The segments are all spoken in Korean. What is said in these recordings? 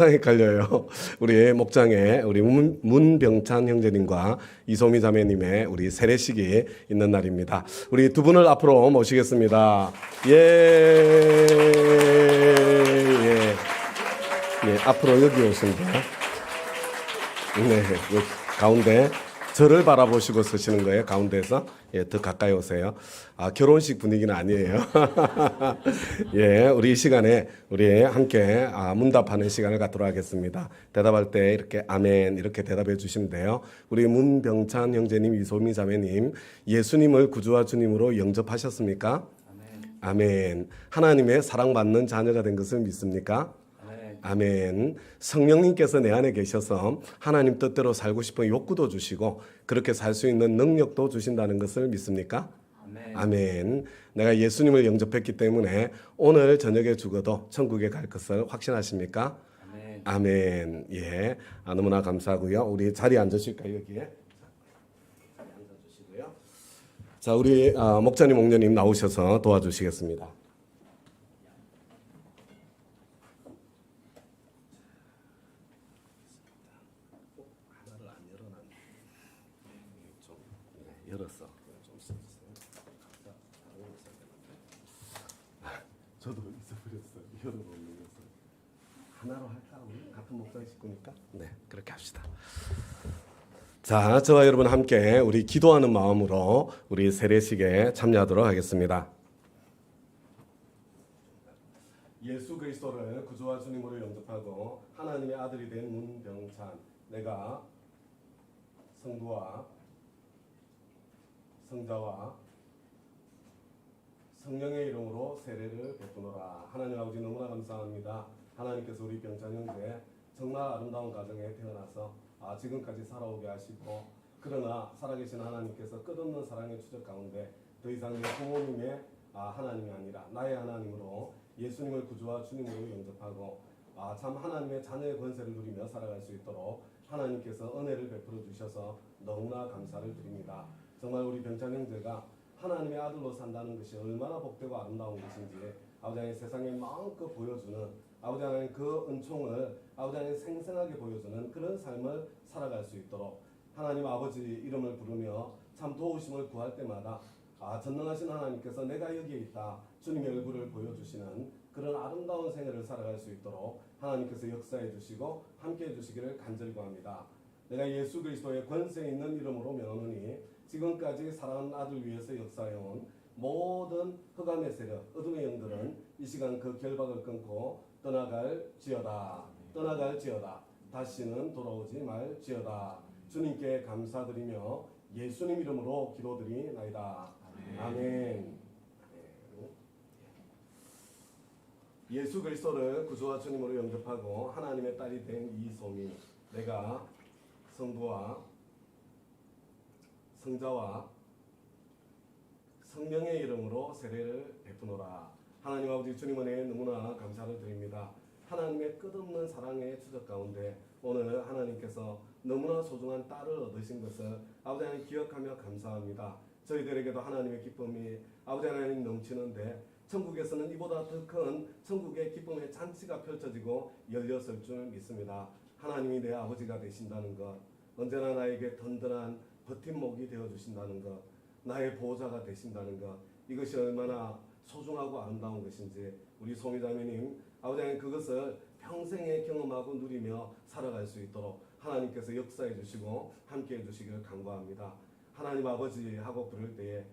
헷갈려요. 우리 목장에 우리 문병찬 형제님과 이소미 자매님의 우리 세례식이 있는 날입니다. 우리 두 분을 앞으로 모시겠습니다. 예, 예, 예, 앞으로 여기 오시면 돼요. 네, 여기 가운데 저를 바라보시고 서시는 거예요. 가운데서. 예, 더 가까이 오세요. 결혼식 분위기는 아니에요. 예, 우리 이 시간에 우리 함께 문답하는 시간을 갖도록 하겠습니다. 대답할 때 이렇게 아멘 이렇게 대답해 주시면 돼요. 우리 문병찬 형제님, 이소미 자매님, 예수님을 구주와 주님으로 영접하셨습니까? 아멘. 아멘. 하나님의 사랑받는 자녀가 된 것을 믿습니까? 아멘. 성령님께서 내 안에 계셔서 하나님 뜻대로 살고 싶은 욕구도 주시고 그렇게 살 수 있는 능력도 주신다는 것을 믿습니까? 아멘. 아멘. 내가 예수님을 영접했기 때문에 오늘 저녁에 죽어도 천국에 갈 것을 확신하십니까? 아멘. 아멘. 예. 너무나 감사하고요. 우리 자리에 앉으실까요? 여기에. 자리에 앉아주시고요. 자, 우리 목자님, 목녀님 나오셔서 도와주시겠습니다. 열었어. 좀 써주세요. 저도 잊어버렸어요. 열어놓는 것을. 하나로 할까? 우리 같은 목장 식구니까. 네, 그렇게 합시다. 자, 저와 여러분 함께 우리 기도하는 마음으로 우리 세례식에 참여하도록 하겠습니다. 예수 그리스도를 구주와 주님으로 영접하고 하나님의 아들이 된 문병찬, 내가 성부와 성자와 성령의 이름으로 세례를 베푸노라. 하나님 아버지 너무나 감사합니다. 하나님께서 우리 병찬 형제 정말 아름다운 가정에 태어나서 지금까지 살아오게 하시고, 그러나 살아계신 하나님께서 끝없는 사랑의 추적 가운데 더 이상 내 부모님의 하나님이 아니라 나의 하나님으로 예수님을 구주와 주님으로 영접하고 참 하나님의 자녀의 권세를 누리며 살아갈 수 있도록 하나님께서 은혜를 베풀어 주셔서 너무나 감사를 드립니다. 정말 우리 병찬 형제가 하나님의 아들로 산다는 것이 얼마나 복되고 아름다운 것인지 아버지 하나님 세상에 마음껏 보여주는, 아버지 하나님 그 은총을 아버지 하나님 생생하게 보여주는 그런 삶을 살아갈 수 있도록 하나님 아버지 이름을 부르며 참 도우심을 구할 때마다 전능하신 하나님께서 내가 여기에 있다 주님의 얼굴을 보여주시는 그런 아름다운 생애를 살아갈 수 있도록 하나님께서 역사해 주시고 함께해 주시기를 간절히 구합니다. 내가 예수 그리스도의 권세 있는 이름으로 명하노니 지금까지 사랑하는 아들 위해서 역사해온 모든 흑암의 세력, 어둠의 영들은 이 시간 그 결박을 끊고 떠나갈지어다. 떠나갈지어다. 다시는 돌아오지 말지어다. 주님께 감사드리며 예수님 이름으로 기도드리나이다. 아멘. 예수 그리스도를 구주와 주님으로 영접하고 하나님의 딸이 된 이소미, 내가 성부와 성자와 성령의 이름으로 세례를 베푸노라. 하나님 아버지 주님 은혜에 너무나 감사를 드립니다. 하나님의 끝없는 사랑의 추적 가운데 오늘 하나님께서 너무나 소중한 딸을 얻으신 것을 아버지 하나님 기억하며 감사합니다. 저희들에게도 하나님의 기쁨이 아버지 하나님 넘치는데 천국에서는 이보다 더 큰 천국의 기쁨의 잔치가 펼쳐지고 열렸을 줄 믿습니다. 하나님이 내 아버지가 되신다는 것, 언제나 나에게 든든한 버팀목이 되어주신다는 것, 나의 보호자가 되신다는 것, 이것이 얼마나 소중하고 아름다운 것인지 우리 소미자매님 아버지 하나님 그것을 평생에 경험하고 누리며 살아갈 수 있도록 하나님께서 역사해 주시고 함께해 주시기를 간구합니다. 하나님 아버지 하고 부를 때에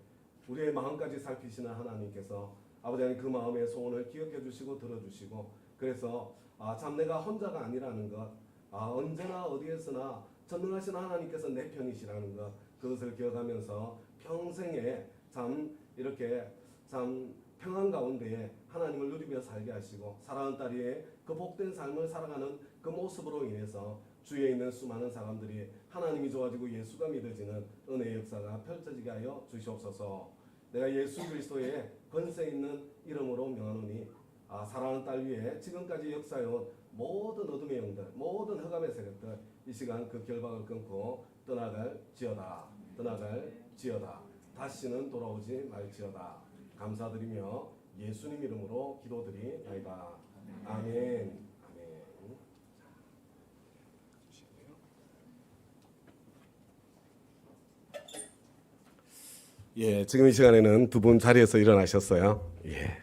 우리의 마음까지 살피시는 하나님께서 아버지 하나님 그 마음의 소원을 기억해 주시고 들어주시고, 그래서 참 내가 혼자가 아니라는 것, 언제나 어디에서나 전능하신 하나님께서 내 편이시라는 것, 그것을 기억하면서 평생에 참 이렇게 참 평안 가운데에 하나님을 누리며 살게 하시고 사랑하는 딸이 그 복된 삶을 살아가는 그 모습으로 인해서 주위에 있는 수많은 사람들이 하나님이 좋아지고 예수가 믿어지는 은혜의 역사가 펼쳐지게 하여 주시옵소서. 내가 예수 그리스도의 권세 있는 이름으로 명하노니 사랑하는 딸 위에 지금까지 역사해온 모든 어둠의 영들, 모든 흑암의 세력들 이 시간 그 결박을 끊고 떠나갈지어다. 떠나갈지어다. 다시는 돌아오지 말지어다. 감사드리며 예수님 이름으로 기도드리나이다. 아멘. 아멘. 예, 지금 이 시간에는 두 분 자리에서 일어나셨어요. 예.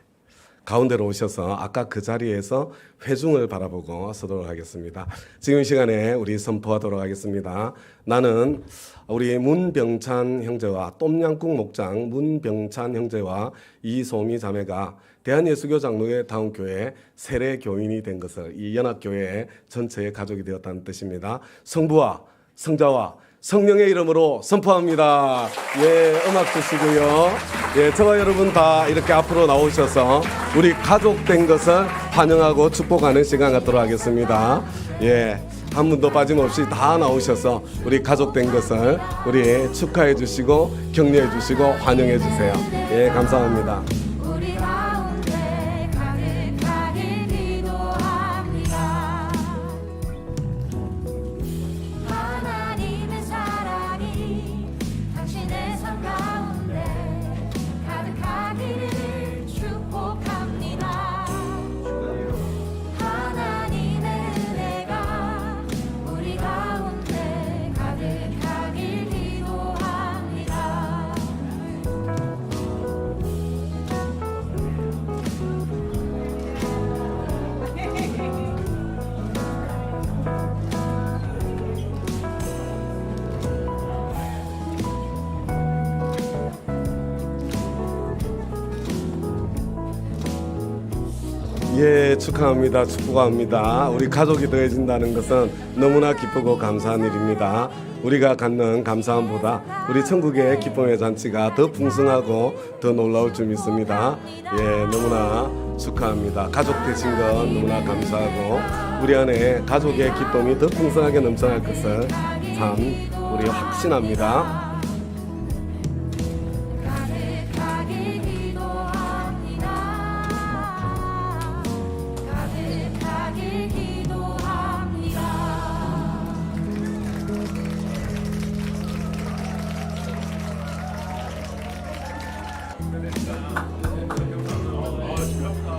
가운데로 오셔서 아까 그 자리에서 회중을 바라보고 서도록 하겠습니다. 지금 이 시간에 우리 선포하도록 하겠습니다. 나는 우리 문병찬 형제와 똠양꿍 목장 문병찬 형제와 이소미 자매가 대한예수교 장로회 다운교회 세례 교인이 된 것을 이 연합교회 전체의 가족이 되었다는 뜻입니다. 성부와 성자와 성령의 이름으로 선포합니다. 예, 음악 주시고요. 예, 저와 여러분 다 이렇게 앞으로 나오셔서 우리 가족 된 것을 환영하고 축복하는 시간 갖도록 하겠습니다. 예, 한 분도 빠짐없이 다 나오셔서 우리 가족 된 것을 우리 축하해 주시고 격려해 주시고 환영해 주세요. 예, 감사합니다. 우리 가운데 가득하게 기도합니다. 하나님의 사랑이 당신의 삶 가운데 가득하기를 축복합니다. 하나님의 은혜가 우리 가운데 가득하길 기도합니다. 예, 축하합니다. 축복합니다. 우리 가족이 더해진다는 것은 너무나 기쁘고 감사한 일입니다. 우리가 갖는 감사함보다 우리 천국의 기쁨의 잔치가 더 풍성하고 더 놀라울 줄 믿습니다. 예, 너무나 축하합니다. 가족 되신 건 너무나 감사하고 우리 안에 가족의 기쁨이 더 풍성하게 넘쳐날 것을 참 우리 확신합니다. 가득하게 기도합니다. 가득하게 기도합니다.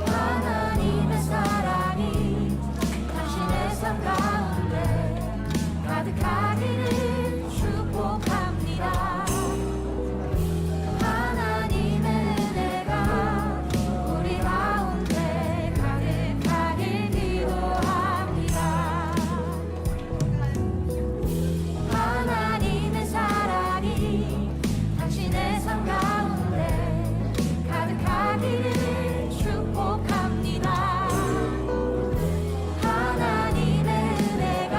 하나님의 사랑이 당신의 삶 가운데 가득하기를 축복합니다. 하나님의 은혜가 우리 가운데 가득하길 기도합니다. 하나님의 사랑이 당신의 삶 가운데 가득하기를 축복합니다. 하나님의 은혜가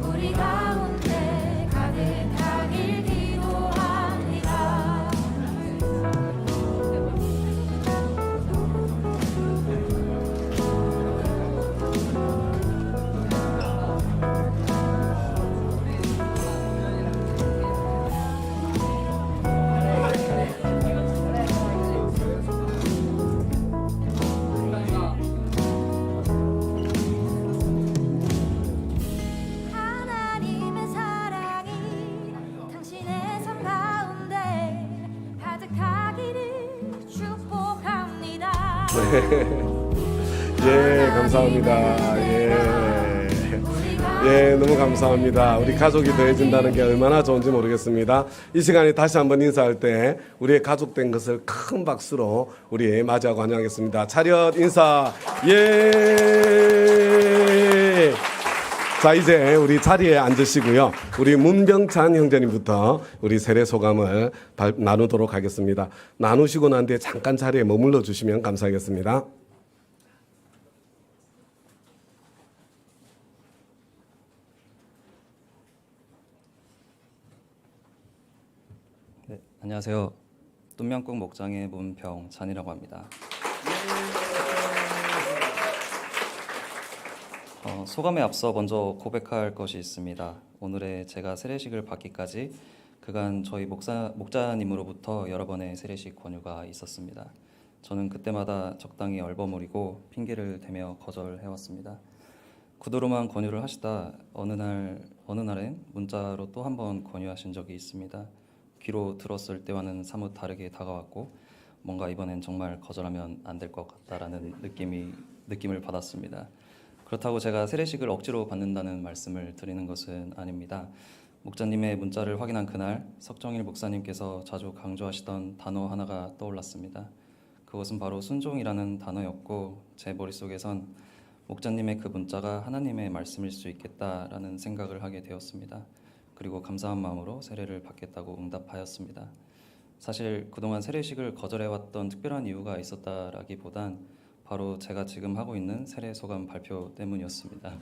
우리 가운데 가득하길 기도합니다. 하나님의 사랑이 당신의 삶 가운데 가득하기를 축복합니다. 예, 감사합니다. 예, 너무 감사합니다. 우리 가족이 더해진다는 게 얼마나 좋은지 모르겠습니다. 이 시간에 다시 한번 인사할 때 우리의 가족 된 것을 큰 박수로 우리 맞이하고 환영하겠습니다. 차렷 인사. 예. 자, 이제 우리 자리에 앉으시고요. 우리 문병찬 형제님부터 우리 세례 소감을 나누도록 하겠습니다. 나누시고 난 뒤에 잠깐 자리에 머물러 주시면 감사하겠습니다. 네, 안녕하세요. 똠양꿍 목장의 문병찬이라고 합니다. 소감에 앞서 먼저 고백할 것이 있습니다. 오늘의 제가 세례식을 받기까지 그간 저희 목자님으로부터 여러 번의 세례식 권유가 있었습니다. 저는 그때마다 적당히 얼버무리고 핑계를 대며 거절해왔습니다. 구두로만 권유를 하시다 어느 날엔 문자로 또 한 번 권유하신 적이 있습니다. 귀로 들었을 때와는 사뭇 다르게 다가왔고 뭔가 이번엔 정말 거절하면 안 될 것 같다라는 느낌을 받았습니다. 그렇다고 제가 세례식을 억지로 받는다는 말씀을 드리는 것은 아닙니다. 목자님의 문자를 확인한 그날 석정일 목사님께서 자주 강조하시던 단어 하나가 떠올랐습니다. 그것은 바로 순종이라는 단어였고 제 머릿속에선 목자님의 그 문자가 하나님의 말씀일 수 있겠다라는 생각을 하게 되었습니다. 그리고 감사한 마음으로 세례를 받겠다고 응답하였습니다. 사실 그동안 세례식을 거절해왔던 특별한 이유가 있었다라기보단 바로 제가 지금 하고 있는 세례 소감 발표 때문이었습니다.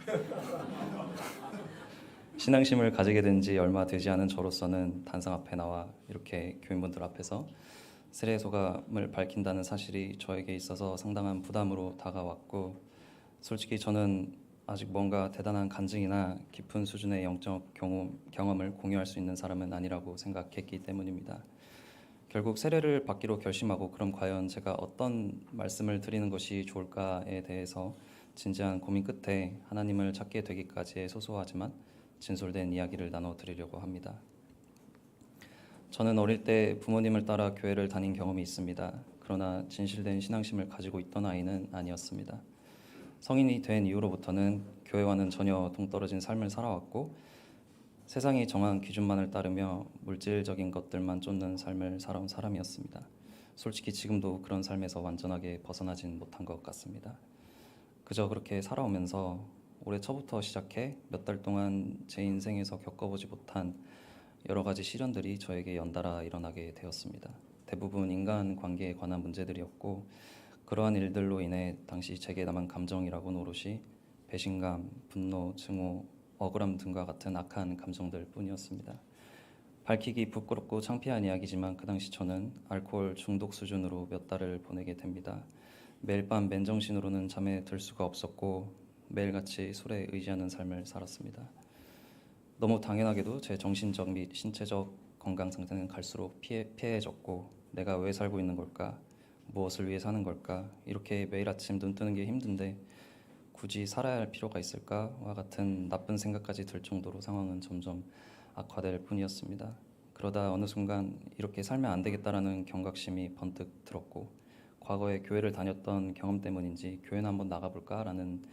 신앙심을 가지게 된 지 얼마 되지 않은 저로서는 단상 앞에 나와 이렇게 교인분들 앞에서 세례 소감을 밝힌다는 사실이 저에게 있어서 상당한 부담으로 다가왔고, 솔직히 저는 아직 뭔가 대단한 간증이나 깊은 수준의 영적 경험을 공유할 수 있는 사람은 아니라고 생각했기 때문입니다. 결국 세례를 받기로 결심하고 그럼 과연 제가 어떤 말씀을 드리는 것이 좋을까에 대해서 진지한 고민 끝에 하나님을 찾게 되기까지의 소소하지만 진솔된 이야기를 나눠드리려고 합니다. 저는 어릴 때 부모님을 따라 교회를 다닌 경험이 있습니다. 그러나 진실된 신앙심을 가지고 있던 아이는 아니었습니다. 성인이 된 이후로부터는 교회와는 전혀 동떨어진 삶을 살아왔고 세상이 정한 기준만을 따르며 물질적인 것들만 쫓는 삶을 살아온 사람이었습니다. 솔직히 지금도 그런 삶에서 완전하게 벗어나진 못한 것 같습니다. 그저 그렇게 살아오면서 올해 초부터 시작해 몇 달 동안 제 인생에서 겪어보지 못한 여러 가지 시련들이 저에게 연달아 일어나게 되었습니다. 대부분 인간관계에 관한 문제들이었고 그러한 일들로 인해 당시 제게 남은 감정이라고는 오롯이 배신감, 분노, 증오, 억울함 등과 같은 악한 감정들 뿐이었습니다. 밝히기 부끄럽고 창피한 이야기지만 그 당시 저는 알코올 중독 수준으로 몇 달을 보내게 됩니다. 매일 밤 맨정신으로는 잠에 들 수가 없었고 매일같이 술에 의지하는 삶을 살았습니다. 너무 당연하게도 제 정신적 및 신체적 건강 상태는 갈수록 폐해졌고 내가 왜 살고 있는 걸까? 무엇을 위해 사는 걸까? 이렇게 매일 아침 눈 뜨는 게 힘든데 굳이 살아야 할 필요가 있을까와 같은 나쁜 생각까지 들 정도로 상황은 점점 악화될 뿐이었습니다. 그러다 어느 순간 이렇게 살면 안 되겠다라는 경각심이 번뜩 들었고 과거에 교회를 다녔던 경험 때문인지 교회나 한번 나가볼까라는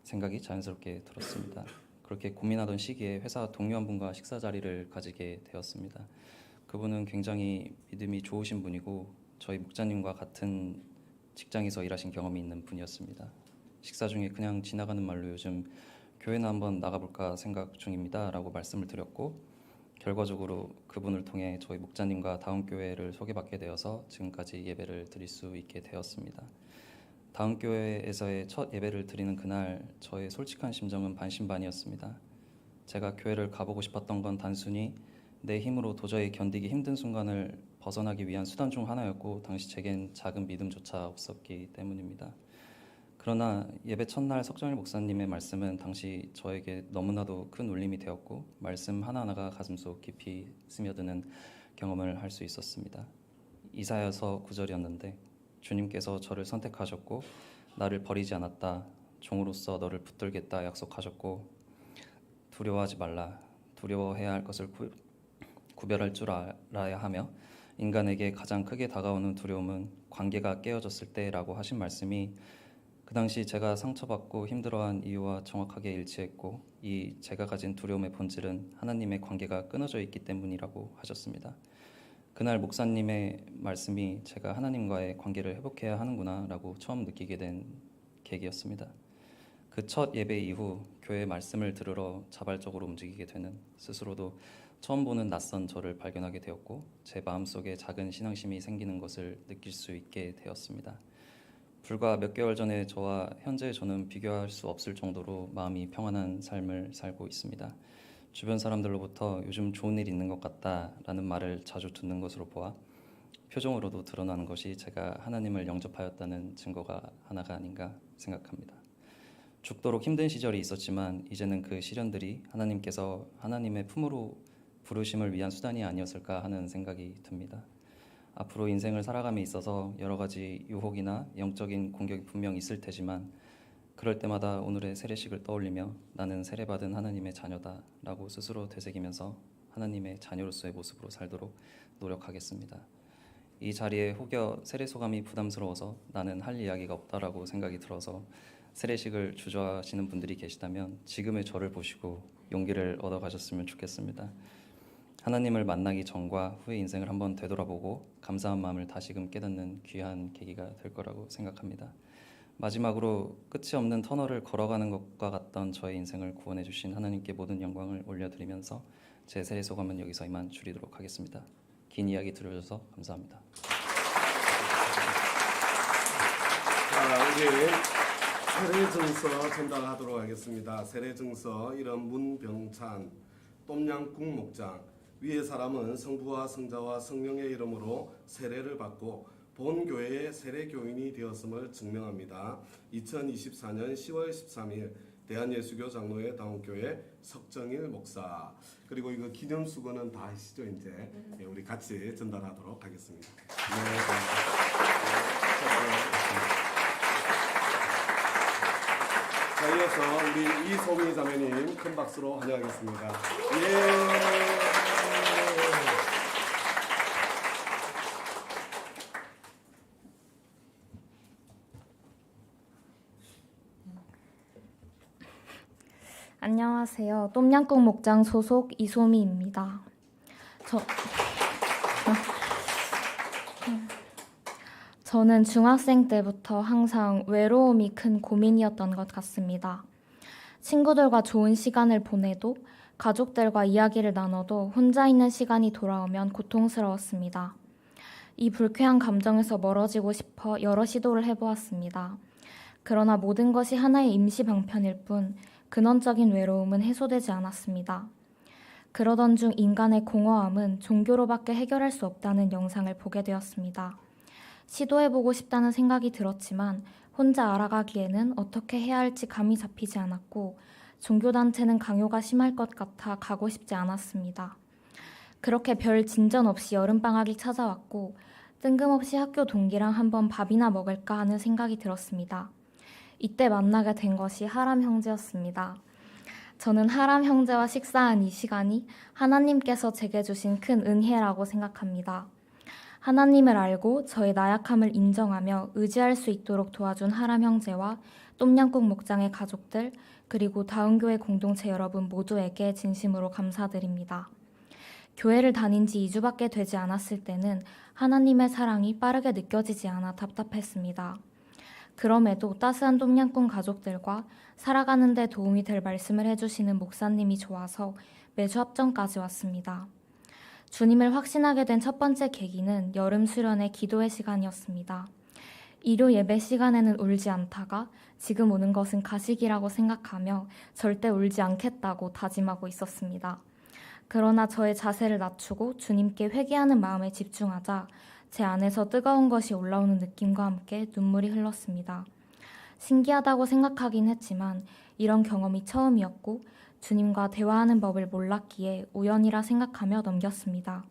생각이 자연스럽게 들었습니다. 그렇게 고민하던 시기에 회사 동료 한 분과 식사 자리를 가지게 되었습니다. 그분은 굉장히 믿음이 좋으신 분이고 저희 목자님과 같은 직장에서 일하신 경험이 있는 분이었습니다. 식사 중에 그냥 지나가는 말로 요즘 교회나 한번 나가볼까 생각 중입니다 라고 말씀을 드렸고 결과적으로 그분을 통해 저희 목자님과 다음 교회를 소개받게 되어서 지금까지 예배를 드릴 수 있게 되었습니다. 다음 교회에서의 첫 예배를 드리는 그날 저의 솔직한 심정은 반신반의였습니다. 제가 교회를 가보고 싶었던 건 단순히 내 힘으로 도저히 견디기 힘든 순간을 벗어나기 위한 수단 중 하나였고 당시 제겐 작은 믿음조차 없었기 때문입니다. 그러나 예배 첫날 석정일 목사님의 말씀은 당시 저에게 너무나도 큰 울림이 되었고 말씀 하나하나가 가슴속 깊이 스며드는 경험을 할 수 있었습니다. 이사야서 9절이었는데 주님께서 저를 선택하셨고 나를 버리지 않았다. 종으로서 너를 붙들겠다 약속하셨고 두려워하지 말라. 두려워해야 할 것을 구별할 줄 알아야 하며 인간에게 가장 크게 다가오는 두려움은 관계가 깨어졌을 때라고 하신 말씀이 그 당시 제가 상처받고 힘들어한 이유와 정확하게 일치했고 이 제가 가진 두려움의 본질은 하나님의 관계가 끊어져 있기 때문이라고 하셨습니다. 그날 목사님의 말씀이 제가 하나님과의 관계를 회복해야 하는구나 라고 처음 느끼게 된 계기였습니다. 그 첫 예배 이후 교회 말씀을 들으러 자발적으로 움직이게 되는 스스로도 처음 보는 낯선 저를 발견하게 되었고 제 마음속에 작은 신앙심이 생기는 것을 느낄 수 있게 되었습니다. 불과 몇 개월 전에 저와 현재 저는 비교할 수 없을 정도로 마음이 평안한 삶을 살고 있습니다. 주변 사람들로부터 요즘 좋은 일 있는 것 같다라는 말을 자주 듣는 것으로 보아 표정으로도 드러나는 것이 제가 하나님을 영접하였다는 증거가 하나가 아닌가 생각합니다. 죽도록 힘든 시절이 있었지만 이제는 그 시련들이 하나님께서 하나님의 품으로 부르심을 위한 수단이 아니었을까 하는 생각이 듭니다. 앞으로 인생을 살아감에 있어서 여러 가지 유혹이나 영적인 공격이 분명 있을 테지만 그럴 때마다 오늘의 세례식을 떠올리며 나는 세례받은 하나님의 자녀다 라고 스스로 되새기면서 하나님의 자녀로서의 모습으로 살도록 노력하겠습니다. 이 자리에 혹여 세례 소감이 부담스러워서 나는 할 이야기가 없다라고 생각이 들어서 세례식을 주저하시는 분들이 계시다면 지금의 저를 보시고 용기를 얻어가셨으면 좋겠습니다. 하나님을 만나기 전과 후의 인생을 한번 되돌아보고 감사한 마음을 다시금 깨닫는 귀한 계기가 될 거라고 생각합니다. 마지막으로 끝이 없는 터널을 걸어가는 것과 같던 저의 인생을 구원해 주신 하나님께 모든 영광을 올려드리면서 제 세례 소감은 여기서 이만 줄이도록 하겠습니다. 긴 이야기 들어주셔서 감사합니다. 자, 우리 세례증서 전달하도록 하겠습니다. 세례증서 이름 문병찬 똠양꿍 목장. 위의 사람은 성부와 성자와 성령의 이름으로 세례를 받고 본 교회의 세례교인이 되었음을 증명합니다. 2024년 10월 13일 대한예수교 장로회 다운교회 석정일 목사. 그리고 이거 기념수건은 다 아시죠? 이제 우리 같이 전달하도록 하겠습니다. 자, 이어서 우리 이소미 자매님 큰 박수로 환영하겠습니다. 예. 안녕하세요. 똠양꿍 목장 소속 이소미입니다. 저는 중학생 때부터 항상 외로움이 큰 고민이었던 것 같습니다. 친구들과 좋은 시간을 보내도 가족들과 이야기를 나눠도 혼자 있는 시간이 돌아오면 고통스러웠습니다. 이 불쾌한 감정에서 멀어지고 싶어 여러 시도를 해보았습니다. 그러나 모든 것이 하나의 임시 방편일 뿐 근원적인 외로움은 해소되지 않았습니다. 그러던 중 인간의 공허함은 종교로밖에 해결할 수 없다는 영상을 보게 되었습니다. 시도해보고 싶다는 생각이 들었지만 혼자 알아가기에는 어떻게 해야 할지 감이 잡히지 않았고 종교단체는 강요가 심할 것 같아 가고 싶지 않았습니다. 그렇게 별 진전 없이 여름방학이 찾아왔고 뜬금없이 학교 동기랑 한번 밥이나 먹을까 하는 생각이 들었습니다. 이때 만나게 된 것이 하람 형제였습니다. 저는 하람 형제와 식사한 이 시간이 하나님께서 제게 주신 큰 은혜라고 생각합니다. 하나님을 알고 저의 나약함을 인정하며 의지할 수 있도록 도와준 하람 형제와 똠양꿍 목장의 가족들 그리고 다운교회 공동체 여러분 모두에게 진심으로 감사드립니다. 교회를 다닌 지 2주밖에 되지 않았을 때는 하나님의 사랑이 빠르게 느껴지지 않아 답답했습니다. 그럼에도 따스한 똠양꿍 가족들과 살아가는 데 도움이 될 말씀을 해주시는 목사님이 좋아서 매주 합정까지 왔습니다. 주님을 확신하게 된 첫 번째 계기는 여름 수련의 기도의 시간이었습니다. 일요 예배 시간에는 울지 않다가 지금 우는 것은 가식이라고 생각하며 절대 울지 않겠다고 다짐하고 있었습니다. 그러나 저의 자세를 낮추고 주님께 회개하는 마음에 집중하자 제 안에서 뜨거운 것이 올라오는 느낌과 함께 눈물이 흘렀습니다. 신기하다고 생각하긴 했지만 이런 경험이 처음이었고 주님과 대화하는 법을 몰랐기에 우연이라 생각하며 넘겼습니다.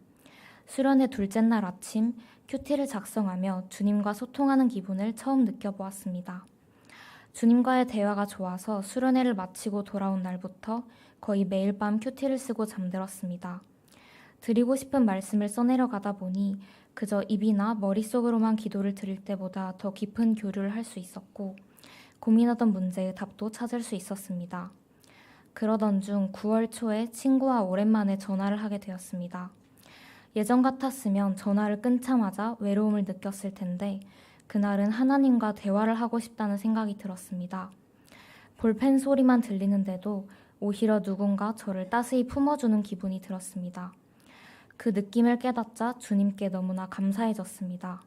수련회 둘째 날 아침 큐티를 작성하며 주님과 소통하는 기분을 처음 느껴보았습니다. 주님과의 대화가 좋아서 수련회를 마치고 돌아온 날부터 거의 매일 밤 큐티를 쓰고 잠들었습니다. 드리고 싶은 말씀을 써내려가다 보니 그저 입이나 머릿속으로만 기도를 드릴 때보다 더 깊은 교류를 할 수 있었고 고민하던 문제의 답도 찾을 수 있었습니다. 그러던 중 9월 초에 친구와 오랜만에 전화를 하게 되었습니다. 예전 같았으면 전화를 끊자마자 외로움을 느꼈을 텐데 그날은 하나님과 대화를 하고 싶다는 생각이 들었습니다. 볼펜 소리만 들리는데도 오히려 누군가 저를 따스히 품어주는 기분이 들었습니다. 그 느낌을 깨닫자 주님께 너무나 감사해졌습니다.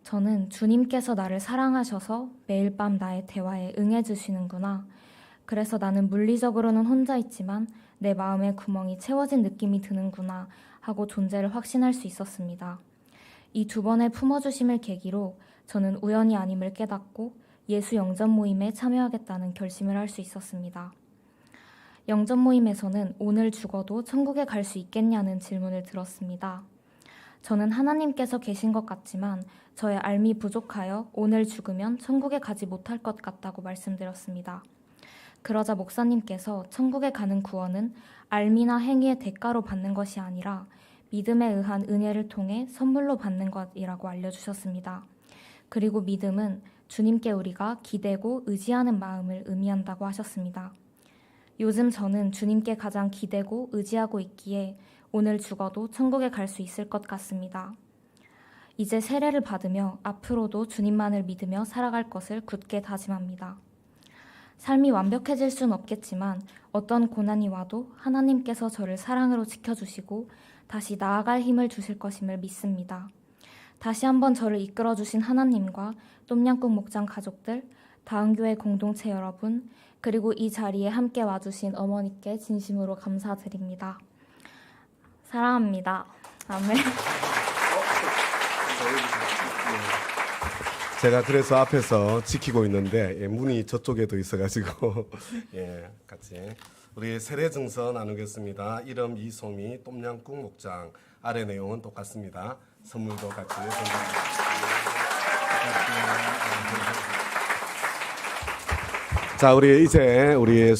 저는 주님께서 나를 사랑하셔서 매일 밤 나의 대화에 응해주시는구나. 그래서 나는 물리적으로는 혼자 있지만 내 마음의 구멍이 채워진 느낌이 드는구나 하고 존재를 확신할 수 있었습니다. 이 두 번의 품어주심을 계기로 저는 우연이 아님을 깨닫고 예수 영접 모임에 참여하겠다는 결심을 할 수 있었습니다. 영접 모임에서는 오늘 죽어도 천국에 갈 수 있겠냐는 질문을 들었습니다. 저는 하나님께서 계신 것 같지만 저의 알미 부족하여 오늘 죽으면 천국에 가지 못할 것 같다고 말씀드렸습니다. 그러자 목사님께서 천국에 가는 구원은 알미나 행위의 대가로 받는 것이 아니라 믿음에 의한 은혜를 통해 선물로 받는 것이라고 알려주셨습니다. 그리고 믿음은 주님께 우리가 기대고 의지하는 마음을 의미한다고 하셨습니다. 요즘 저는 주님께 가장 기대고 의지하고 있기에 오늘 죽어도 천국에 갈 수 있을 것 같습니다. 이제 세례를 받으며 앞으로도 주님만을 믿으며 살아갈 것을 굳게 다짐합니다. 삶이 완벽해질 순 없겠지만 어떤 고난이 와도 하나님께서 저를 사랑으로 지켜주시고 다시 나아갈 힘을 주실 것임을 믿습니다. 다시 한번 저를 이끌어주신 하나님과 똠양꿍 목장 가족들, 다은교회 공동체 여러분, 그리고 이 자리에 함께 와주신 어머니께 진심으로 감사드립니다. 사랑합니다. 아멘. 제가 그래서 앞에서 지키고 있는데 문이 저쪽에도 있어가지고 같이 우리 세례 증서 나누겠습니다. 이름 이소미 똠양꿍 목장. 아래 내용은 똑같습니다. 선물도 같이 전달합니다. 자, 우리 이제 우리